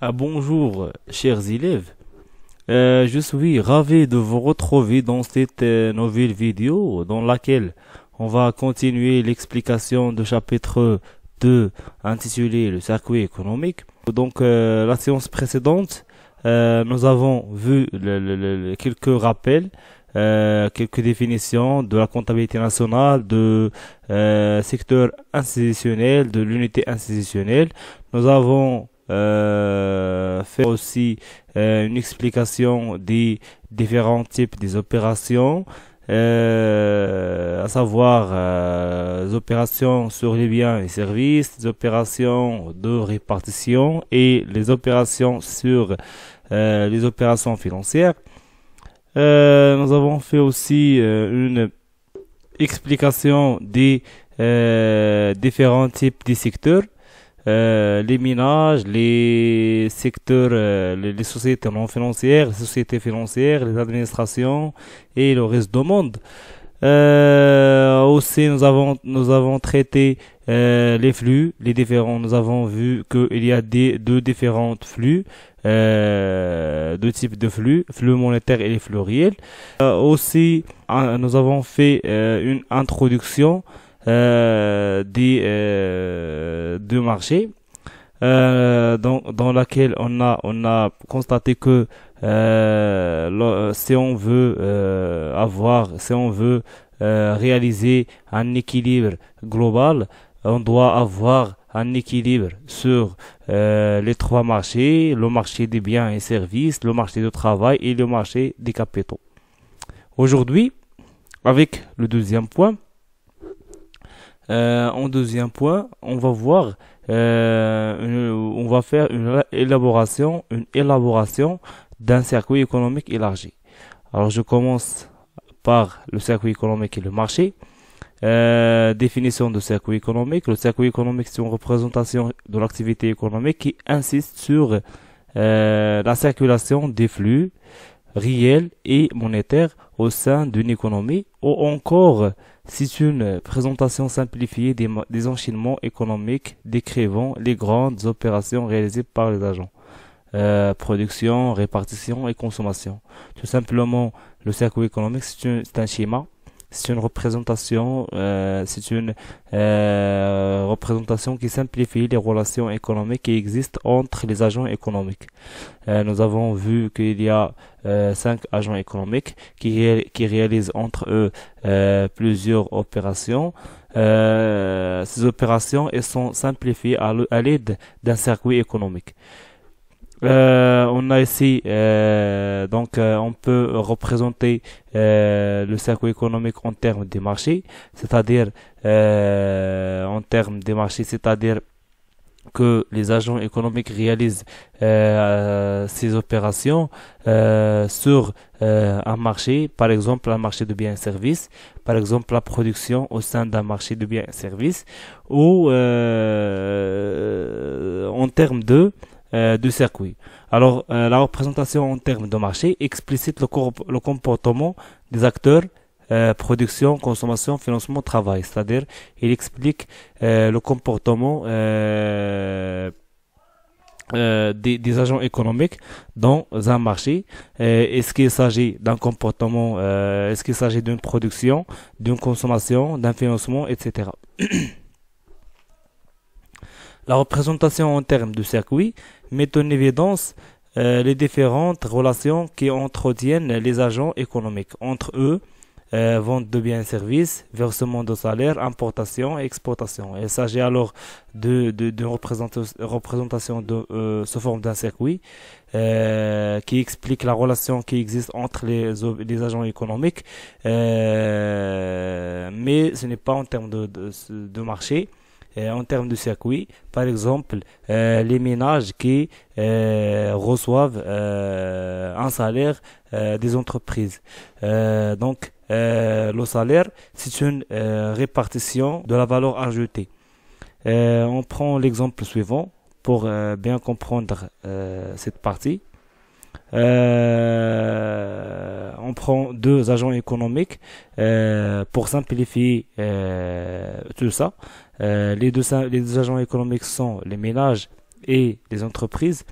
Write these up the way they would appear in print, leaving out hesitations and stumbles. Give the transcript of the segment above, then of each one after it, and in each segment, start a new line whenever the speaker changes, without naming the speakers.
Bonjour, chers élèves. Je suis ravi de vous retrouver dans cette nouvelle vidéo dans laquelle on va continuer l'explication du chapitre 2 intitulé Le circuit économique. Donc, la séance précédente, nous avons vu quelques rappels, quelques définitions de la comptabilité nationale, de secteur institutionnel, de l'unité institutionnelle. Nous avons faire aussi une explication des différents types des opérations, à savoir les opérations sur les biens et services, les opérations de répartition et les opérations sur les opérations financières. Nous avons fait aussi une explication des différents types de secteurs, les ménages, les secteurs, les sociétés non financières, les sociétés financières, les administrations et le reste du monde. Aussi, nous avons traité les flux, les différents. Nous avons vu qu'il y a deux différents flux, deux types de flux, flux monétaire et les flux réels. Aussi, nous avons fait une introduction deux marchés, dans laquelle on a constaté que si on veut si on veut réaliser un équilibre global, on doit avoir un équilibre sur les trois marchés: le marché des biens et services, le marché du travail et le marché des capitaux. Aujourd'hui, avec le deuxième point, en deuxième point, on va voir, on va faire une élaboration d'un circuit économique élargi. Alors, je commence par le circuit économique et le marché. Définition de circuit économique. Le circuit économique, c'est une représentation de l'activité économique qui insiste sur la circulation des flux réels et monétaires au sein d'une économie, ou encore c'est une présentation simplifiée des enchaînements économiques décrivant les grandes opérations réalisées par les agents. Production, répartition et consommation. Tout simplement, le circuit économique, c'est un schéma, c'est une représentation, représentation qui simplifie les relations économiques qui existent entre les agents économiques. Nous avons vu qu'il y a 5 agents économiques qui réalisent entre eux plusieurs opérations. Ces opérations, elles sont simplifiées à l'aide d'un circuit économique. On a ici, on peut représenter le circuit économique en termes des marchés, c'est-à-dire c'est-à-dire que les agents économiques réalisent ces opérations sur un marché, par exemple un marché de biens et services, par exemple la production au sein d'un marché de biens et services, ou en termes de circuit. Alors, la représentation en termes de marché explicite le comportement des acteurs: production, consommation, financement, travail. C'est-à-dire, il explique le comportement des agents économiques dans un marché. Est-ce qu'il s'agit d'un comportement, est-ce qu'il s'agit d'une production, d'une consommation, d'un financement, etc. La représentation en termes de circuit met en évidence les différentes relations qui entretiennent les agents économiques entre eux: vente de biens et services, versement de salaire, importation et exportation. Il s'agit alors de représentation sous forme d'un circuit qui explique la relation qui existe entre les agents économiques, mais ce n'est pas en termes de marché. En termes de circuit, par exemple, les ménages qui reçoivent un salaire des entreprises. Le salaire, c'est une répartition de la valeur ajoutée. On prend l'exemple suivant pour bien comprendre cette partie. On prend deux agents économiques pour simplifier tout ça. Les deux agents économiques sont les ménages et les entreprises.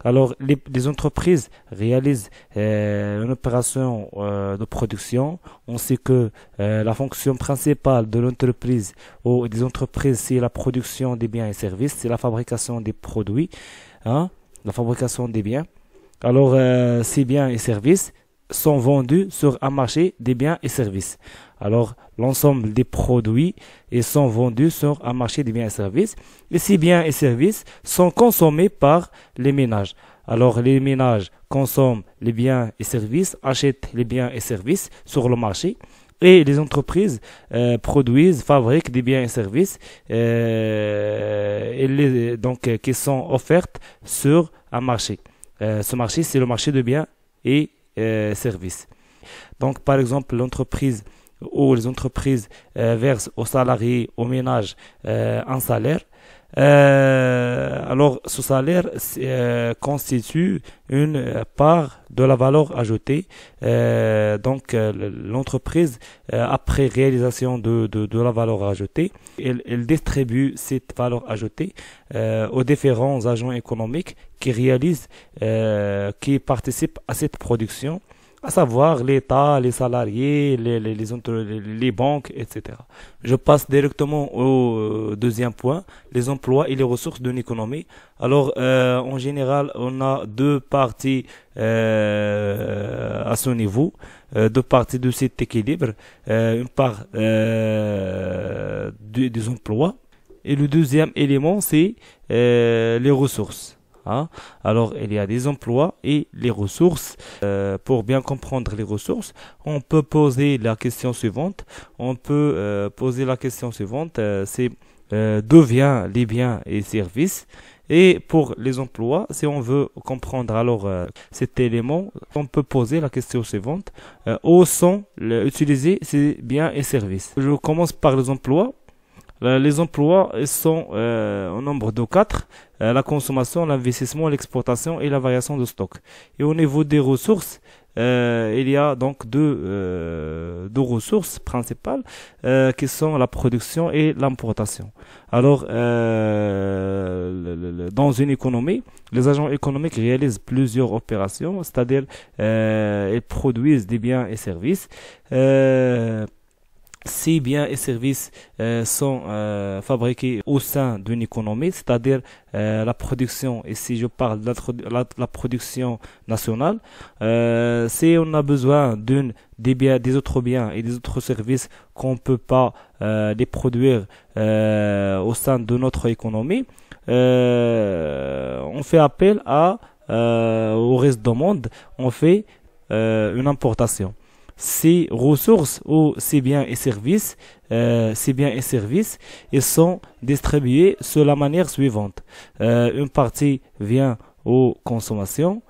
Alors, les entreprises réalisent une opération de production. On sait que la fonction principale de l'entreprise ou des entreprises, c'est la production des biens et services, c'est la fabrication des produits, hein, la fabrication des biens. Alors, ces biens et services sont vendus sur un marché des biens et services. Alors, l'ensemble des produits sont vendus sur un marché des biens et services. Et ces biens et services sont consommés par les ménages. Alors, les ménages consomment les biens et services, achètent les biens et services sur le marché. Et les entreprises produisent, fabriquent des biens et services qui sont offerts sur un marché. Ce marché, c'est le marché de biens et services. Donc, par exemple, l'entreprise ou les entreprises versent aux salariés, aux ménages, un salaire. Alors, ce salaire constitue une part de la valeur ajoutée. L'entreprise, après réalisation de la valeur ajoutée, elle distribue cette valeur ajoutée aux différents agents économiques qui réalisent, qui participent à cette production, à savoir l'État, les salariés, les banques, etc. Je passe directement au deuxième point, les emplois et les ressources d'une économie. Alors, en général, on a deux parties à ce niveau, deux parties de cet équilibre. Une part des emplois et le deuxième élément, c'est les ressources. Hein? Alors, il y a des emplois et les ressources. Pour bien comprendre les ressources, on peut poser la question suivante. C'est d'où viennent les biens et services. Et pour les emplois, si on veut comprendre alors cet élément, on peut poser la question suivante. Où sont utilisés ces biens et services? Je commence par les emplois. Les emplois sont au nombre de 4, la consommation, l'investissement, l'exportation et la variation de stock. Et au niveau des ressources, il y a donc deux ressources principales qui sont la production et l'importation. Alors, dans une économie, les agents économiques réalisent plusieurs opérations, c'est-à-dire ils produisent des biens et services. Ces biens et services sont fabriqués au sein d'une économie, c'est-à-dire la production, et si je parle de la production nationale, si on a besoin des autres biens et des autres services qu'on ne peut pas les produire au sein de notre économie, on fait appel au reste du monde, on fait une importation. Ces ressources ou ces biens et services, ils sont distribués sur la manière suivante. Une partie vient aux consommations,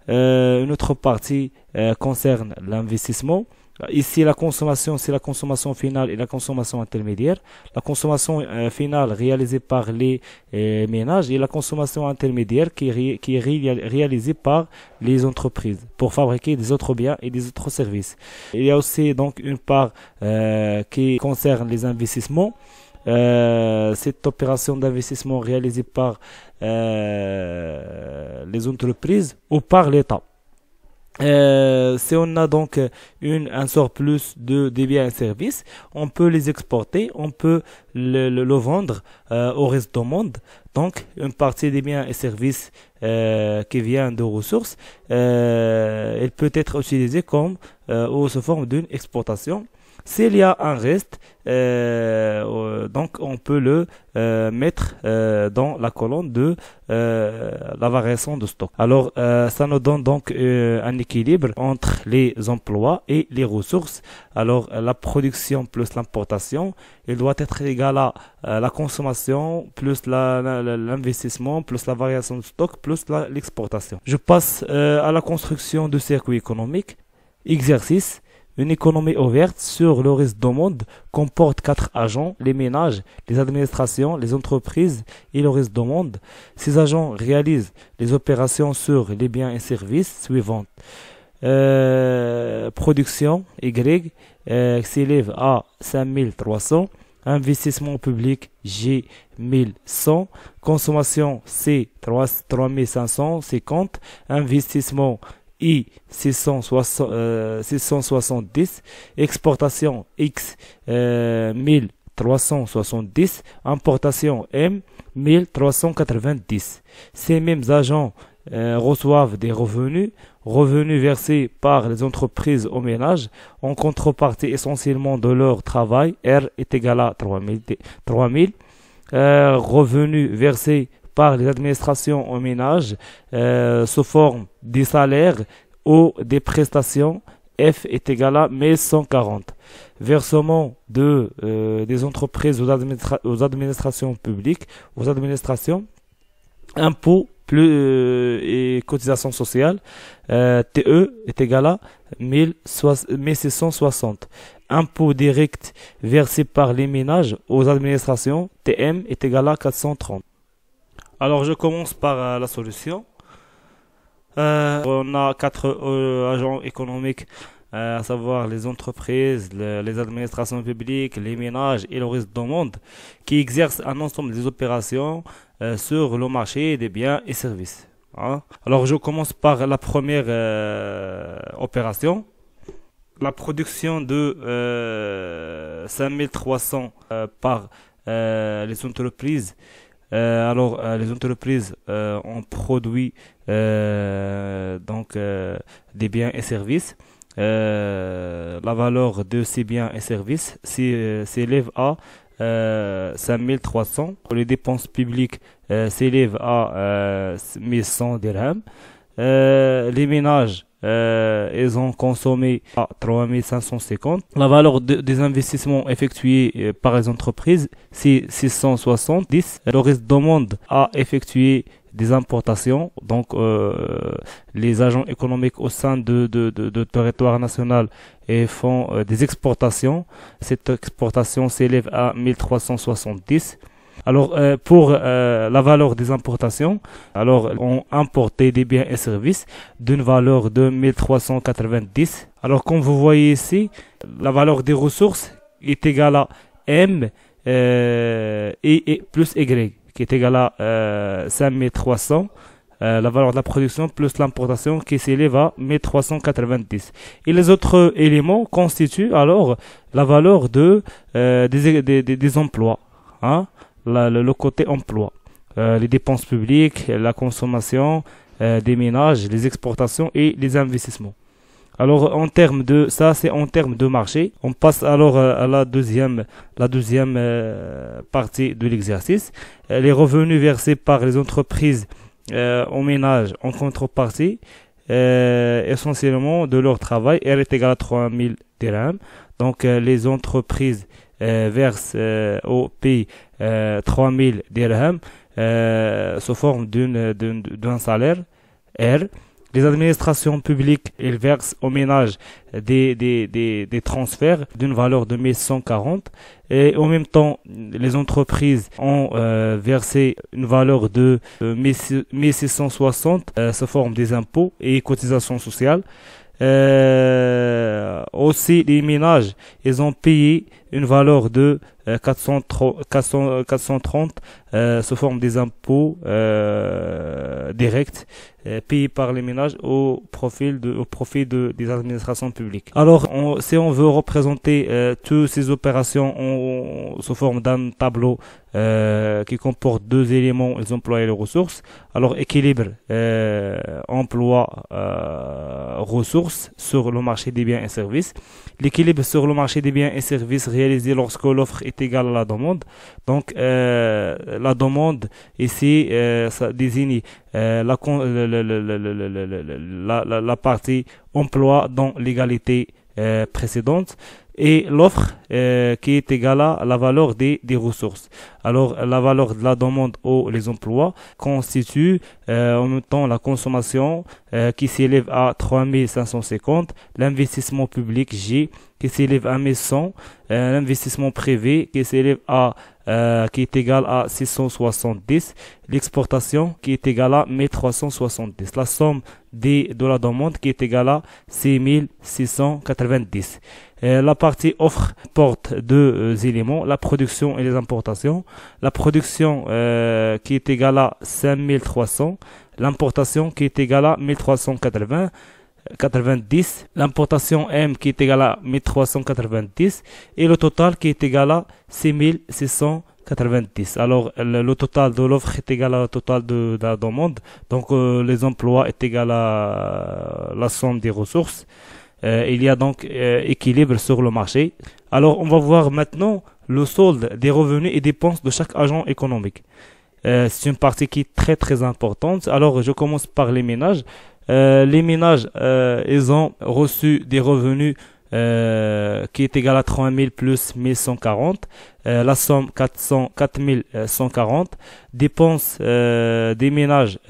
une autre partie concerne l'investissement. Ici, la consommation, c'est la consommation finale et la consommation intermédiaire. La consommation finale réalisée par les ménages et la consommation intermédiaire qui est réalisée par les entreprises pour fabriquer des autres biens et des autres services. Il y a aussi donc une part qui concerne les investissements. Cette opération d'investissement réalisée par les entreprises ou par l'État. Si on a donc un surplus des biens et services, on peut les exporter, on peut le vendre au reste du monde. Donc, une partie des biens et services qui vient de ressources, elle peut être utilisée comme ou sous forme d'une exportation. S'il y a un reste, donc on peut le mettre dans la colonne de la variation de stock. Alors, ça nous donne donc un équilibre entre les emplois et les ressources. Alors, la production plus l'importation, il doit être égal à la consommation plus l'investissement plus la variation de stock plus l'exportation. Je passe à la construction de circuits économiques. Exercice. Une économie ouverte sur le reste du monde comporte 4 agents, les ménages, les administrations, les entreprises et le reste du monde. Ces agents réalisent les opérations sur les biens et services suivantes. Production Y s'élève à 5300, Investissement public G 1100. Consommation C 3550. Investissement I 670. Exportation X 1370. Importation M 1390. Ces mêmes agents reçoivent des revenus versés par les entreprises aux ménages en contrepartie essentiellement de leur travail. R est égal à 3000. Revenus versés par les administrations aux ménages sous forme des salaires ou des prestations. F est égal à 1140. Versement des entreprises aux administrations publiques, aux administrations, impôts et cotisations sociales. TE est égal à 1660. Impôts directs versés par les ménages aux administrations. TM est égal à 430. Alors je commence par la solution. On a 4 agents économiques, à savoir les entreprises, les administrations publiques, les ménages et le reste du monde, qui exercent un ensemble des opérations sur le marché des biens et services. Hein. Alors je commence par la première opération. La production de 5300 par les entreprises. Les entreprises ont produit des biens et services. La valeur de ces biens et services s'élève à 5300. Les dépenses publiques s'élèvent à 1100 dirhams. Les ménages ils ont consommé à 3550. La valeur des investissements effectués par les entreprises, c'est 670. Le reste du monde a effectué des importations. Donc, les agents économiques au sein de territoire national et font des exportations. Cette exportation s'élève à 1370. Alors, pour la valeur des importations, alors on importait des biens et services d'une valeur de 1390. Alors, comme vous voyez ici, la valeur des ressources est égale à M et plus Y, qui est égale à 5300. La valeur de la production plus l'importation qui s'élève à 1390. Et les autres éléments constituent alors la valeur des emplois. Hein? Le côté emploi, les dépenses publiques, la consommation des ménages, les exportations et les investissements. Alors c'est en termes de marché. On passe alors à la deuxième partie de l'exercice. Les revenus versés par les entreprises aux ménages en contrepartie essentiellement de leur travail. R est égal à 3000 dirhams. Donc les entreprises versent au pays 3000 dirhams sous forme d'un salaire R. Les administrations publiques, elles versent aux ménages des transferts d'une valeur de 1140. Et en même temps, les entreprises ont versé une valeur de 1660 sous forme des impôts et cotisations sociales. Aussi, les ménages, ils ont payé une valeur de 430 sous forme des impôts directs payés par les ménages au profit des administrations publiques. Alors, si on veut représenter toutes ces opérations sous forme d'un tableau qui comporte deux éléments, les emplois et les ressources, alors équilibre emploi-ressources sur le marché des biens et services. L'équilibre sur le marché des biens et services réalisé lorsque l'offre est égale à la demande. Donc, la demande ici, ça désigne la partie emploi dans l'égalité précédente et l'offre qui est égale à la valeur des ressources. Alors, la valeur de la demande ou les emplois constitue en même temps la consommation qui s'élève à 3550, l'investissement public G qui s'élève à 1100, l'investissement privé qui s'élève à qui est égal à 670, l'exportation qui est égale à 1370, la somme de la demande qui est égale à 6690. La partie offre porte deux éléments, la production et les importations. La production qui est égale à 5300, l'importation qui est égale à 1390, l'importation M qui est égale à 1390 et le total qui est égal à 6690. Alors le total de l'offre est égal au total de la demande, donc les emplois est égal à la somme des ressources. Il y a donc équilibre sur le marché. Alors on va voir maintenant le solde des revenus et dépenses de chaque agent économique. C'est une partie qui est très importante. Alors je commence par les ménages. Les ménages, ils ont reçu des revenus qui est égal à 3000 plus 1140, la somme 4140, dépenses des ménages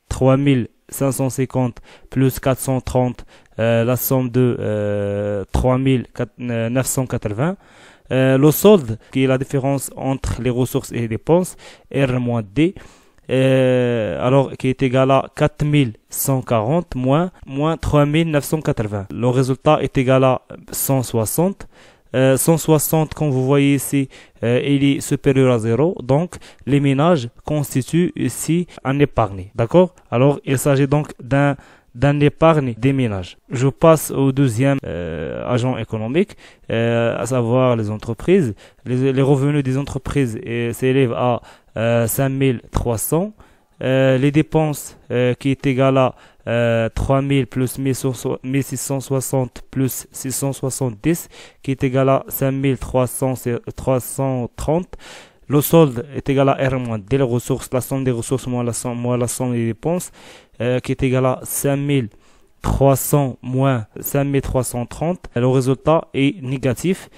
3550 plus 430, la somme de 3980. Le solde, qui est la différence entre les ressources et les dépenses, R-D, alors qui est égal à 4140 moins 3980. Le résultat est égal à 160. 160, comme vous voyez ici, il est supérieur à 0. Donc, les ménages constituent ici un épargne. D'accord? Alors, il s'agit donc d'un épargne des ménages. Je passe au deuxième agent économique, à savoir les entreprises. Les revenus des entreprises s'élèvent à 5300. Les dépenses qui est égal à 3000 plus 1660 plus 670 qui est égal à 5330. Le solde est égal à R moins D, les ressources, la somme des ressources moins la somme des dépenses qui est égal à 5300 moins 5330. Le résultat est négatif.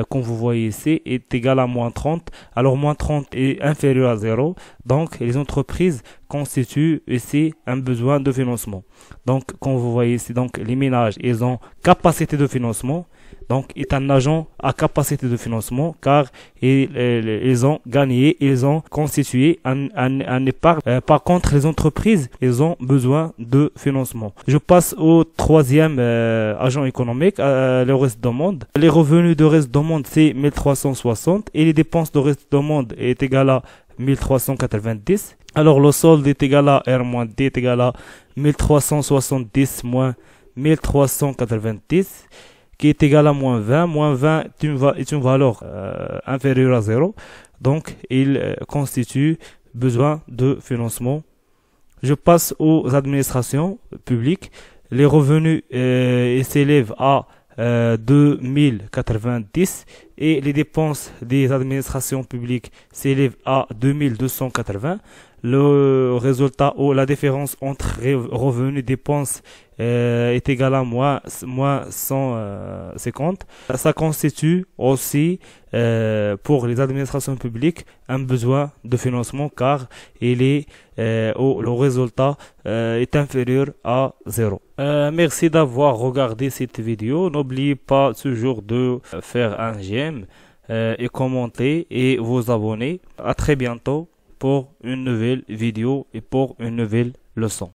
Comme vous voyez ici, est égal à moins 30. Alors, moins 30 est inférieur à 0. Donc, les entreprises constituent ici un besoin de financement. Donc, comme vous voyez ici, donc, les ménages, ils ont capacité de financement. Donc, est un agent à capacité de financement car ils ont gagné, ils ont constitué un épargne. Par contre, les entreprises, ils ont besoin de financement. Je passe au troisième agent économique, le reste de monde. Les revenus de reste de monde, c'est 1360 et les dépenses de reste de monde est égal à 1390. Alors, le solde est égal à R moins D est égal à 1370 moins 1390. Qui est égal à moins 20. Moins 20 est une valeur inférieure à 0. Donc, il constitue besoin de financement. Je passe aux administrations publiques. Les revenus s'élèvent à 2090 et les dépenses des administrations publiques s'élèvent à 2280. Le résultat ou la différence entre revenus et dépenses est égal à moins 150. Ça constitue aussi pour les administrations publiques un besoin de financement car le résultat est inférieur à 0. Merci d'avoir regardé cette vidéo. N'oubliez pas toujours de faire un j'aime et commenter et vous abonner. À très bientôt pour une nouvelle vidéo et pour une nouvelle leçon.